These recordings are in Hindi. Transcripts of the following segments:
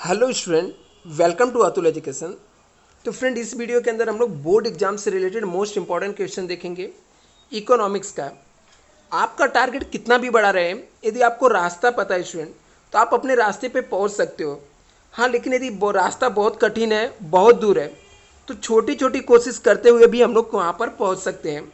Hello student, welcome to Atul education. तो फ्रेंड, इस वीडियो के अंदर हम लोग बोर्ड एग्जाम से रिलेटेड मोस्ट इंपॉर्टेंट क्वेश्चन देखेंगे इकोनॉमिक्स का। आपका टारगेट कितना भी बड़ा रहे, यदि आपको रास्ता पता है स्टूडेंट, तो आप अपने रास्ते पे पहुंच सकते हो। हाँ, लेकिन यदि वो रास्ता बहुत कठिन है, बहुत दूर है, तो छोटी छोटी कोशिश करते हुए भी हम लोग वहाँ पर पहुँच सकते हैं।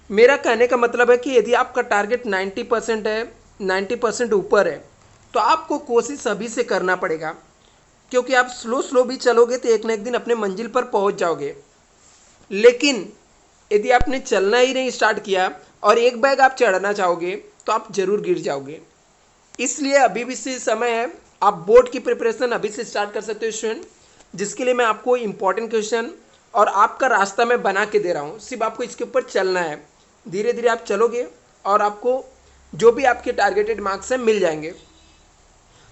मेरा कहने का मतलब है कि यदि आपका टारगेट 90% है, 90% ऊपर है, तो आपको कोशिश अभी से करना पड़ेगा, क्योंकि आप स्लो स्लो भी चलोगे तो एक ना एक दिन अपने मंजिल पर पहुंच जाओगे। लेकिन यदि आपने चलना ही नहीं स्टार्ट किया और एक बैग आप चढ़ना चाहोगे, तो आप जरूर गिर जाओगे। इसलिए अभी भी से समय है, आप बोर्ड की प्रिपरेशन अभी से स्टार्ट कर सकते हो स्टूडेंट, जिसके लिए मैं आपको इंपॉर्टेंट क्वेश्चन और आपका रास्ता मैं बना के दे रहा हूँ। सिर्फ आपको इसके ऊपर चलना है, धीरे धीरे आप चलोगे और आपको जो भी आपके टारगेटेड मार्क्स हैं मिल जाएंगे।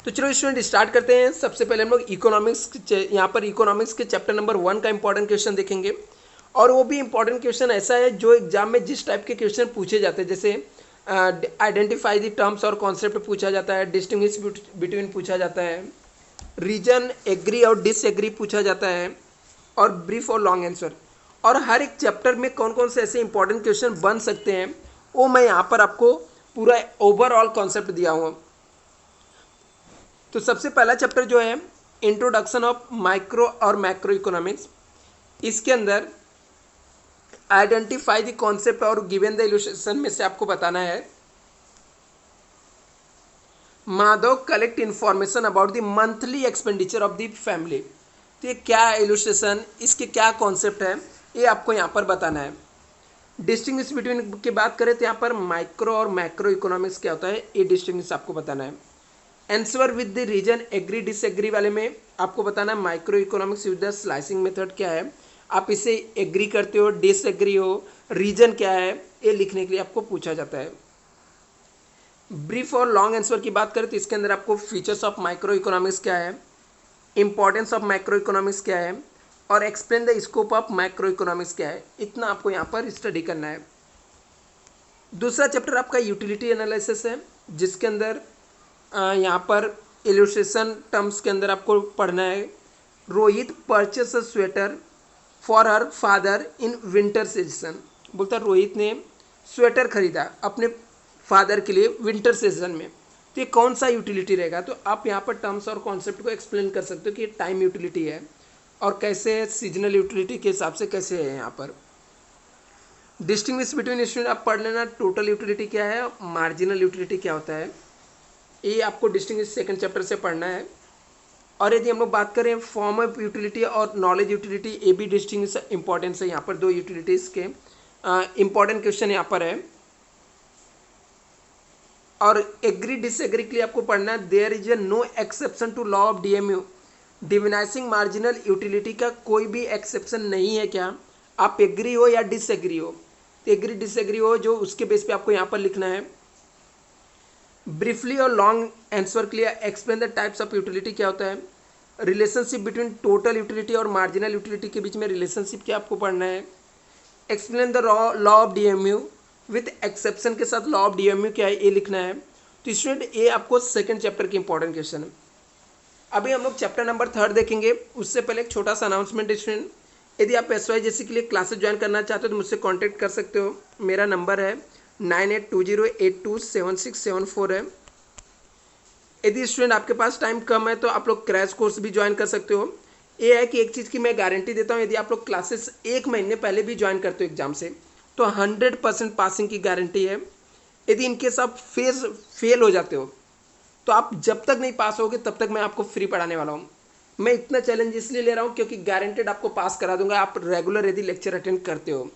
तो चलो स्टूडेंट स्टार्ट करते हैं। सबसे पहले हम लोग इकोनॉमिक्स, यहाँ पर इकोनॉमिक्स के चैप्टर नंबर 1 का इंपॉर्टेंट क्वेश्चन देखेंगे। और वो भी इंपॉर्टेंट क्वेश्चन ऐसा है जो एग्जाम में जिस टाइप के क्वेश्चन पूछे जाते हैं, जैसे आइडेंटिफाई द टर्म्स और कॉन्सेप्ट पूछा जाता है, डिस्टिंग्विश बिटवीन पूछा जाता है, रीजन एग्री और डिसएग्री पूछा जाता है, और ब्रीफ और लॉन्ग आंसर। और हर एक चैप्टर में कौन कौन से ऐसे इंपॉर्टेंट क्वेश्चन बन सकते हैं, वो मैं यहाँ पर आपको पूरा ओवरऑल कॉन्सेप्ट दिया हूँ। तो सबसे पहला चैप्टर जो है इंट्रोडक्शन ऑफ माइक्रो और मैक्रो इकोनॉमिक्स, इसके अंदर आइडेंटिफाई द कॉन्सेप्ट और गिवन द इलस्ट्रेशन में से आपको बताना है Madhav collect information about the monthly expenditure of the family. तो ये क्या इलस्ट्रेशन, इसके क्या कॉन्सेप्ट है, ये आपको यहाँ पर बताना है। डिस्टिंग्विश बिटवीन की बात करें तो यहाँ पर माइक्रो और मैक्रो इकोनॉमिक्स क्या होता है, ये डिस्टिंग्विश आपको बताना है। Answer with the reason agree disagree वाले में आपको बताना है micro economics use the slicing method क्या है, आप इसे एग्री करते हो, डिसएग्री हो, रीजन क्या है, ये लिखने के लिए आपको पूछा जाता है। ब्रीफ और लॉन्ग आंसर की बात करें तो इसके अंदर आपको फीचर्स ऑफ माइक्रो इकोनॉमिक्स क्या है, इंपॉर्टेंस ऑफ माइक्रो इकोनॉमिक्स क्या है, और explain the scope of micro economics क्या है, इतना आपको यहाँ पर स्टडी करना है। दूसरा चैप्टर आपका यूटिलिटी एनालिसिस है, जिसके अंदर यहाँ पर इलस्ट्रेशन टर्म्स के अंदर आपको पढ़ना है। Rohit purchase a sweater for her father in winter season. बोलता रोहित ने स्वेटर खरीदा अपने फादर के लिए विंटर सीजन में। तो ये कौन सा यूटिलिटी रहेगा, तो आप यहाँ पर टर्म्स और कॉन्सेप्ट को एक्सप्लेन कर सकते हो कि ये टाइम यूटिलिटी है और कैसे सीजनल यूटिलिटी के हिसाब से कैसे है। यहाँ पर डिस्टिंग्विश बिटवीन स्टूडेंट आप पढ़ लेना, टोटल यूटिलिटी क्या है, मार्जिनल यूटिलिटी क्या होता है, ये आपको डिस्टिंग्विश सेकंड चैप्टर से पढ़ना है। और यदि हम लोग बात करें फॉर्म ऑफ यूटिलिटी और नॉलेज यूटिलिटी, ये भी डिस्टिंग्विश इंपॉर्टेंस है। यहाँ पर दो यूटिलिटीज़ के इंपॉर्टेंट क्वेश्चन यहाँ पर है। और एग्री डिसएग्री के लिए आपको पढ़ना है there is a no exception to law of DMU, diminishing marginal utility का कोई भी एक्सेप्शन नहीं है। क्या आप एग्री हो या डिसएग्री हो, तो एग्री डिसएग्री हो जो उसके बेस पे आपको यहाँ पर लिखना है। ब्रीफली और लॉन्ग आंसर के लिए explain the types of utility क्या होता है, रिलेशनशिप बिटवीन टोटल यूटिलिटी और मार्जिनल यूटिलिटी के बीच में रिलेशनशिप क्या आपको पढ़ना है। Explain the law of DMU with exception के साथ लॉ ऑफ डीएमयू क्या है, ये लिखना है। तो स्टूडेंट ये आपको सेकंड चैप्टर की इंपॉर्टेंट क्वेश्चन है। अभी हम लोग चैप्टर नंबर 3 देखेंगे, उससे पहले एक छोटा सा अनाउंसमेंट स्टूडेंट, यदि आप एस वाई जैसे के लिए क्लासेस ज्वाइन करना चाहते हो तो मुझसे कॉन्टैक्ट कर सकते हो। मेरा नंबर है 9820827674 है। यदि स्टूडेंट आपके पास टाइम कम है तो आप लोग क्रैश कोर्स भी ज्वाइन कर सकते हो। ये है कि एक चीज़ की मैं गारंटी देता हूँ, यदि आप लोग क्लासेस एक महीने पहले भी ज्वाइन करते हो एग्जाम से, तो 100% पासिंग की गारंटी है। यदि इनकेस आप फेल हो जाते हो तो आप जब तक नहीं पास होगे तब तक मैं आपको फ्री पढ़ाने वाला हूँ। मैं इतना चैलेंज इसलिए ले रहा हूँ क्योंकि गारंटेड आपको पास करा दूंगा, आप रेगुलर यदि लेक्चर अटेंड करते हो,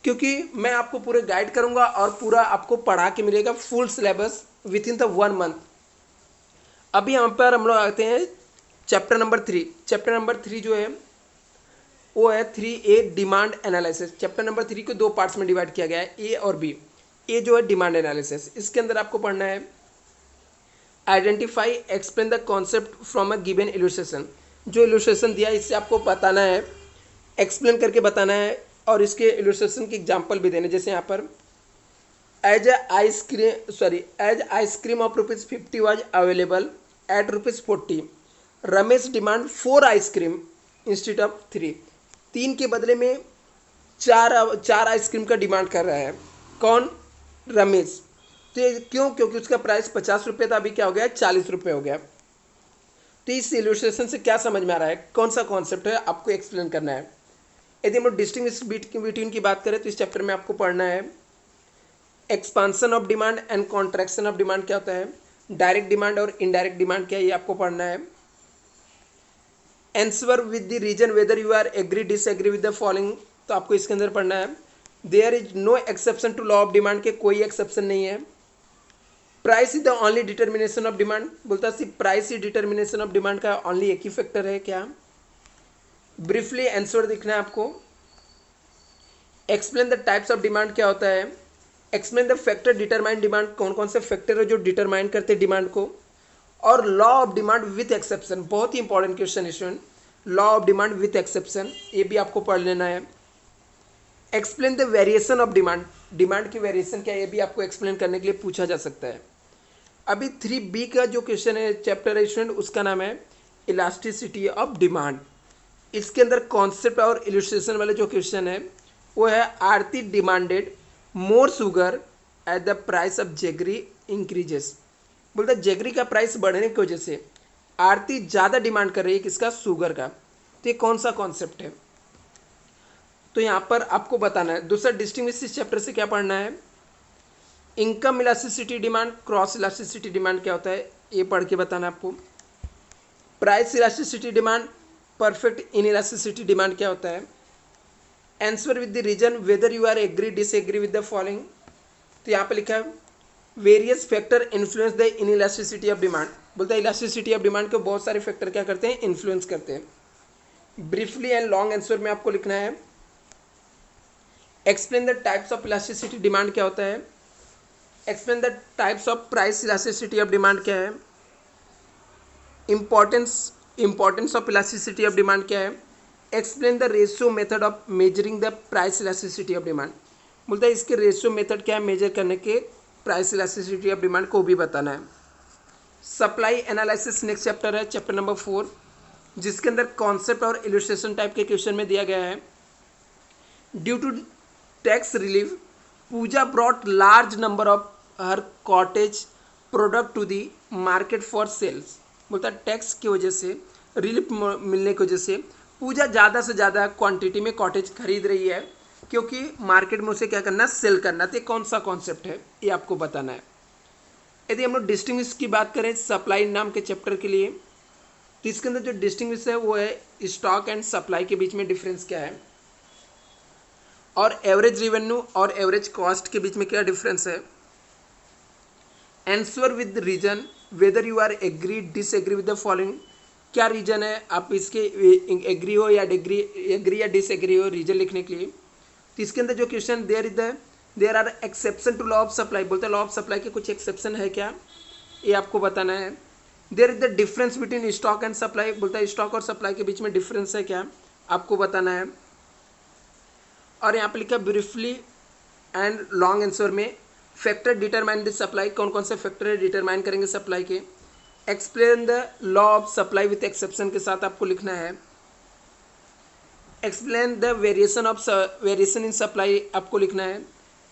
क्योंकि मैं आपको पूरे गाइड करूंगा और पूरा आपको पढ़ा के मिलेगा full syllabus with in the 1 month. अभी यहाँ पर हम लोग आते हैं चैप्टर नंबर 3। चैप्टर नंबर 3 जो है वो है 3A demand analysis. Chapter number 3 को दो पार्ट्स में डिवाइड किया गया है, ए और बी। ए जो है डिमांड एनालिसिस, इसके अंदर आपको पढ़ना है identify explain the concept from a given illustration. जो इलस्ट्रेशन दिया इससे आपको बताना है, एक्सप्लेन करके बताना है, और इसके इलस्ट्रेशन की एग्जांपल भी देने, जैसे यहाँ पर as ice cream of ₹50 was available at ₹40। Ramesh demand 4 ice cream instead of 3, 3 के बदले में चार आइसक्रीम का डिमांड कर रहा है। कौन? रमेश। तो ये क्यों? क्योंकि उसका प्राइस 50 रुपये था, अभी क्या हो गया? 40 रुपये हो गया। तो इस इलस्ट्रेशन से क्या समझ में आ रहा है? कौन सा कॉन्सेप्ट है आपको एक्सप्लेन करना है। यदि हम लोग डिस्टिंग्विश बिटवीन की बात करें तो इस चैप्टर में आपको पढ़ना है expansion of demand and contraction of demand क्या होता है, डायरेक्ट डिमांड और इनडायरेक्ट डिमांड क्या है, ये आपको पढ़ना है। Answer with the reason whether you are agree disagree with the following, तो आपको इसके अंदर पढ़ना है there is no exception to law of demand के कोई एक्सेप्शन नहीं है। Price is the only determination of demand, बोलता है सिर्फ प्राइस ही डिटर्मिनेशन ऑफ डिमांड का ओनली एक ही फैक्टर है क्या। ब्रीफली आंसर दिखना है आपको। Explain the types of demand क्या होता है, explain the factor determine demand, कौन कौन से फैक्टर है जो डिटरमाइन करते हैं डिमांड को, और law of demand with exception, बहुत ही important question student, law of demand with exception ये भी आपको पढ़ लेना है। Explain the variation of demand, demand की वेरिएशन क्या है ये भी आपको एक्सप्लेन करने के लिए पूछा जा सकता है। अभी 3B का जो क्वेश्चन है चैप्टर है स्टूडेंट, उसका नाम है इलास्टिसिटी ऑफ डिमांड। इसके अंदर कॉन्सेप्ट और इलस्ट्रेशन वाले जो क्वेश्चन है वो है Aarti demanded more sugar at the price of jaggery increases, बोलता है जेगरी का प्राइस बढ़ने की वजह से आरती ज़्यादा डिमांड कर रही है किसका? शुगर का। तो ये कौन सा कॉन्सेप्ट है? तो यहाँ पर आपको बताना है। दूसरा डिस्टिंग्विश इस चैप्टर से क्या पढ़ना है, income elasticity demand, cross elasticity demand क्या होता है ये पढ़ के बताना है आपको। Price elasticity demand, perfect inelasticity demand क्या होता है। Answer with the reason whether you are agree disagree with the following, तो यहाँ पे लिखा है various factor influence the inelasticity of demand, बोलता है इलास्टिसिटी ऑफ डिमांड को बहुत सारे फैक्टर क्या करते हैं? इन्फ्लुएंस करते हैं। ब्रीफली एंड लॉन्ग आंसर में आपको लिखना है explain the types of elasticity demand क्या होता है, explain the types of price elasticity of demand क्या है, importance of elasticity of demand क्या है, explain the ratio method of measuring the price elasticity of demand, बोलता है इसके रेशियो मेथड क्या है मेजर करने के प्राइस इलास्टिसिटी ऑफ डिमांड को भी बताना है। सप्लाई एनालिसिस नेक्स्ट चैप्टर है, चैप्टर नंबर 4, जिसके अंदर कॉन्सेप्ट और इलस्ट्रेशन टाइप के क्वेश्चन में दिया गया है। Due to tax relief Pooja brought large number of her cottage product to the market for sales, बोलता है टैक्स की वजह से रिलीफ मिलने की वजह से पूजा ज़्यादा से ज़्यादा क्वांटिटी में कॉटेज खरीद रही है क्योंकि मार्केट में उसे क्या करना? सेल करना। तो कौन सा कॉन्सेप्ट है ये आपको बताना है। यदि हम लोग डिस्टिंग्विश की बात करें सप्लाई नाम के चैप्टर के लिए, तो इसके अंदर जो डिस्टिंग्विश है वो है स्टॉक एंड सप्लाई के बीच में डिफरेंस क्या है, और एवरेज रेवेन्यू और एवरेज कॉस्ट के बीच में क्या डिफरेंस है। Answer with reason whether you are agree disagree with the following, क्या रीजन है आप इसके एग्री हो या एग्री या डिसएग्री हो रीजन लिखने के लिए। तो इसके अंदर जो question there are exception to law of supply, बोलते हैं लॉ ऑफ सप्लाई के कुछ एक्सेप्शन है क्या ये आपको बताना है। There is the difference between stock and supply, बोलता है स्टॉक और सप्लाई के बीच में डिफरेंस है क्या आपको बताना है। और यहाँ पे लिखा ब्रीफली एंड लॉन्ग आंसर में फैक्टर डिटरमाइन द सप्लाई, कौन कौन से फैक्टर डिटरमाइन करेंगे सप्लाई के। Explain the law of supply with exception के साथ आपको लिखना है। Explain the variation in supply आपको लिखना है।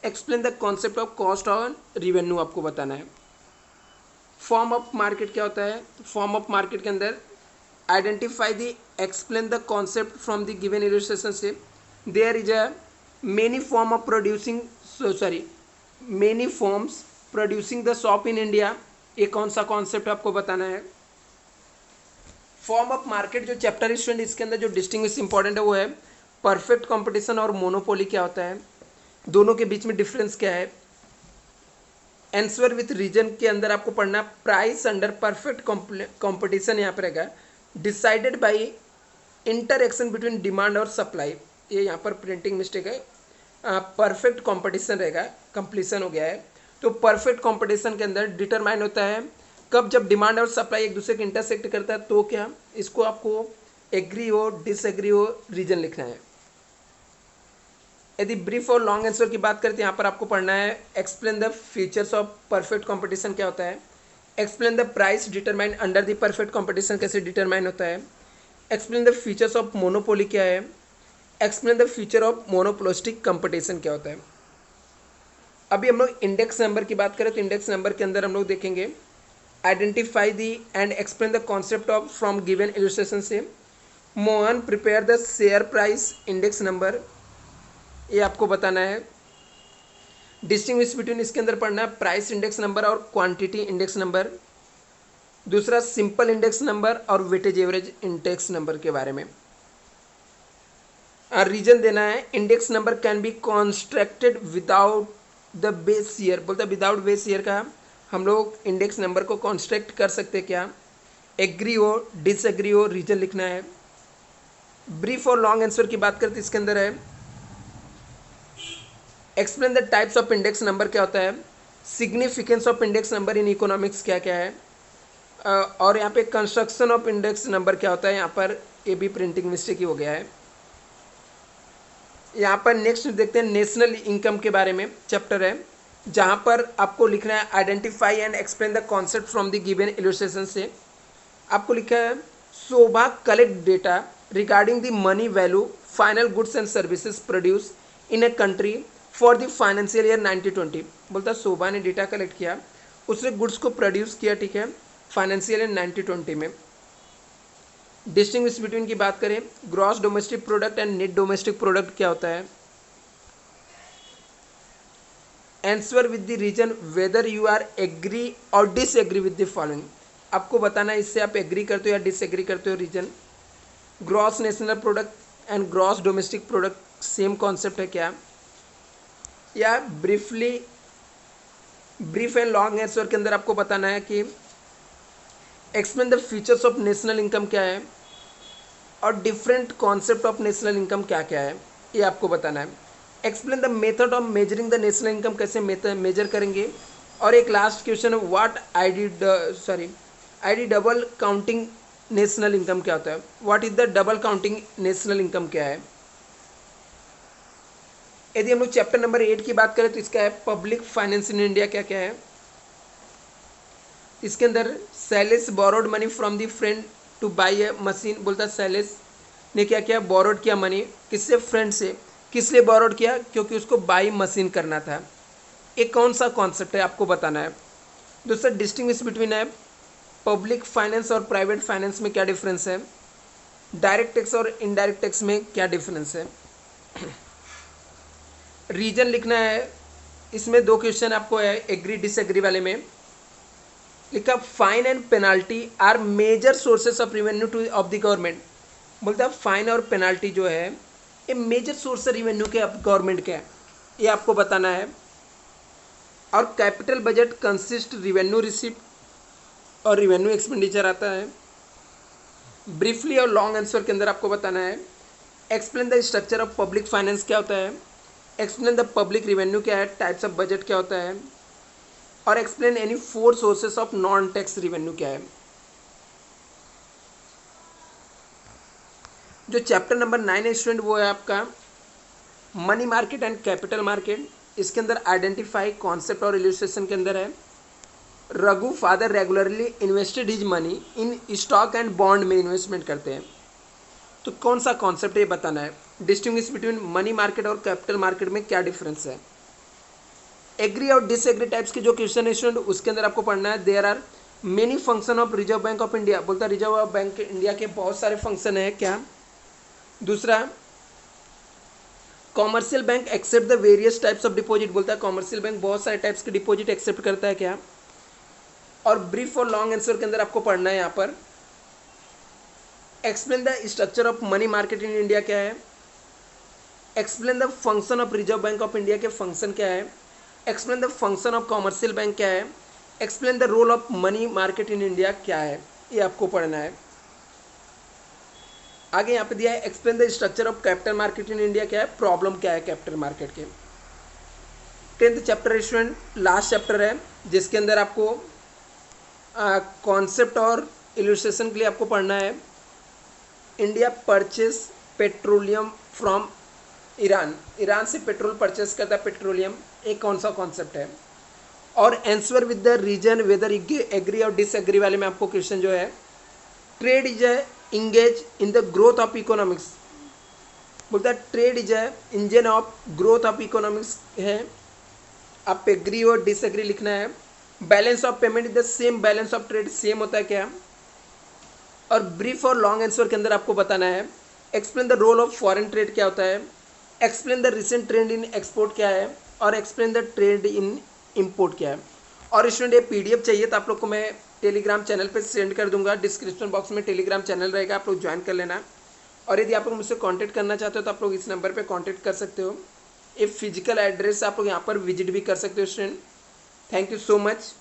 Explain the concept of cost और रिवेन्यू आपको बताना है। फॉर्म ऑफ मार्केट क्या होता है, फॉर्म ऑफ मार्केट के अंदर identify the explain the concept from the given illustration से there is a many forms producing the shop in India, ये कौन सा कॉन्सेप्ट आपको बताना है। फॉर्म ऑफ मार्केट जो चैप्टर स्टूडेंट इसके अंदर जो डिस्टिंग्विश इंपॉर्टेंट है वो है परफेक्ट कंपटीशन और मोनोपोली क्या होता है, दोनों के बीच में डिफरेंस क्या है। आंसर विथ रीजन के अंदर आपको पढ़ना प्राइस अंडर परफेक्ट कंपटीशन यहाँ पर रहेगा decided by interaction between demand और सप्लाई, ये यहाँ पर प्रिंटिंग मिस्टेक है, परफेक्ट कंपटीशन रहेगा, कंप्लीसन हो गया है। तो परफेक्ट कंपटीशन के अंदर डिटरमाइन होता है कब, जब डिमांड और सप्लाई एक दूसरे के इंटरसेक्ट करता है तो क्या, इसको आपको एग्री हो डिसएग्री हो रीजन लिखना है। यदि ब्रीफ और लॉन्ग आंसर की बात करते हैं यहाँ पर आपको पढ़ना है explain the features of perfect competition क्या होता है, explain the price determine under the perfect competition कैसे डिटरमाइन होता है। Explain the features of monopoly क्या है। Explain the feature of monopolistic competition क्या होता है। अभी हम लोग इंडेक्स नंबर की बात करें तो इंडेक्स नंबर के अंदर हम लोग देखेंगे identify the and explain the concept of from given illustration से। Mohan prepare the share price index number, ये आपको बताना है। डिस्टिंग्विश बिटवीन इसके अंदर पढ़ना है प्राइस इंडेक्स नंबर और क्वांटिटी इंडेक्स नंबर। दूसरा सिंपल इंडेक्स नंबर और वेटेज एवरेज इंडेक्स नंबर के बारे में। रीजन देना है index number can be constructed without the base year, बोलता विदाउट बेस ईयर का हम लोग इंडेक्स नंबर को कॉन्स्ट्रक्ट कर सकते क्या। एग्री हो डिसएग्री हो रीजन लिखना है। ब्रीफ और लॉन्ग आंसर की बात करते इसके अंदर है explain the types of index number क्या होता है। Significance of index number in economics क्या क्या है। और यहाँ पे कंस्ट्रक्शन ऑफ इंडेक्स नंबर क्या होता है। यहाँ पर ये भी प्रिंटिंग मिस्टेक ही हो गया है। यहाँ पर नेक्स्ट देखते हैं नेशनल इनकम के बारे में चैप्टर है, जहाँ पर आपको लिखना है identify and explain the concept from the given illustration से। आपको लिखा है Shobha collect data regarding the money value final goods and services produce in a country for the financial year 1920। बोलता शोभा ने डेटा कलेक्ट किया, उसने गुड्स को प्रोड्यूस किया, ठीक है, फाइनेंशियल ईयर 1920 में। डिस्टिंग्विश बिटवीन की बात करें gross domestic product and net domestic product क्या होता है। Answer with the reason whether you are agree और डिसएग्री विद द फॉलोइंग। आपको बताना है इससे आप एग्री करते हो या डिसएग्री करते हो। Reason gross national product and gross domestic product same concept है क्या, या ब्रीफ एंड लॉन्ग आंसर के अंदर आपको बताना है कि explain the features of national income क्या है और different concept of national income क्या क्या है, ये आपको बताना है। Explain the method of measuring the national income, कैसे मेजर करेंगे। और एक लास्ट क्वेश्चन है what ID double counting national income क्या होता है। What is the double counting national income क्या है। यदि हम लोग चैप्टर नंबर 8 की बात करें तो इसका है पब्लिक फाइनेंस इन इंडिया क्या क्या है। इसके अंदर Sailesh borrowed money from the friend to buy a machine. बोलता सैलेस ने क्या किया, बोरोड किया मनी, किससे, फ्रेंड से। किस लिए बोरोड किया, क्योंकि उसको बाई मशीन करना था। एक कौन सा कॉन्सेप्ट है आपको बताना है। दूसरा डिस्टिंग्विश बिटवीन है पब्लिक फाइनेंस और प्राइवेट फाइनेंस में क्या डिफरेंस है। डायरेक्ट टैक्स और इनडायरेक्ट टैक्स में क्या डिफरेंस है। रीजन लिखना है। इसमें 2 क्वेश्चन आपको है एग्री डिसएग्री वाले में। लिखा fine and penalty are major sources of revenue to of the government. बोलता है फाइन और पेनाल्टी जो है ये मेजर सोर्स रेवेन्यू के गवर्नमेंट के है, ये आपको बताना है। और capital budget consist revenue receipt और रेवेन्यू एक्सपेंडिचर आता है। ब्रीफली और लॉन्ग आंसर के अंदर आपको बताना है explain the structure of public finance क्या होता है। एक्सप्लेन द पब्लिक रेवेन्यू क्या है, टाइप्स ऑफ बजट क्या होता है। और explain any 4 sources of non tax revenue क्या है। जो चैप्टर नंबर 9 है स्टूडेंट वो है आपका money market and capital market. इसके अंदर आइडेंटिफाई कॉन्सेप्ट और इलस्ट्रेशन के अंदर है Raghu father regularly invested his money in stock and bond में इन्वेस्टमेंट करते हैं। तो कौन सा कॉन्सेप्ट है ये बताना है। डिस्टिंग्विश बिटवीन मनी मार्केट और कैपिटल मार्केट में क्या डिफरेंस है। एग्री और डिसएग्री टाइप्स के जो क्वेश्चन है स्टूडेंट उसके अंदर आपको पढ़ना है there are many function of Reserve Bank of India. बोलता है रिजर्व बैंक इंडिया के बहुत सारे फंक्शन है क्या। दूसरा commercial bank accept the various types of deposit. बोलता है कॉमर्शियल बैंक बहुत सारे टाइप्स के डिपॉजिट एक्सेप्ट करता है क्या। और ब्रीफ और लॉन्ग आंसर के अंदर आपको पढ़ना है यहाँ पर explain the structure of money market in India क्या है। Explain the function of Reserve Bank of India के फंक्शन क्या है। Explain the function of commercial bank क्या है। Explain the role of money market in India क्या है, ये आपको पढ़ना है। आगे यहाँ पे दिया है explain the structure of capital market in India क्या है, प्रॉब्लम क्या है कैपिटल मार्केट के। 10th chapter student last chapter है जिसके अंदर आपको कॉन्सेप्ट और इलस्ट्रेशन के लिए आपको पढ़ना है India purchase petroleum from Iran. Iran से पेट्रोल परचेस करता है पेट्रोलियम, एक कौन सा कॉन्सेप्ट है। और answer with the reason whether agree और डिसएग्री वाले में आपको क्वेश्चन जो है, trade is a engage in the growth of economics, बोलता है trade is a engine of growth of economics है, आप एग्री और डिसएग्री लिखना है। Balance of payment is the same balance of trade, same होता है क्या। और ब्रीफ और लॉन्ग आंसर के अंदर आपको बताना है explain the role of foreign trade क्या होता है, explain the recent trend in export क्या है, और explain the trend in import क्या है। और स्टूडेंट ये पीडीएफ चाहिए तो आप लोग को मैं टेलीग्राम चैनल पे सेंड कर दूंगा, डिस्क्रिप्शन बॉक्स में टेलीग्राम चैनल रहेगा, आप लोग ज्वाइन कर लेना। और यदि आप लोग मुझसे कांटेक्ट करना चाहते हो तो आप लोग इस नंबर पे कांटेक्ट कर सकते हो। ये फिजिकल एड्रेस आप लोग यहाँ पर विजिट भी कर सकते हो student. Thank you so much.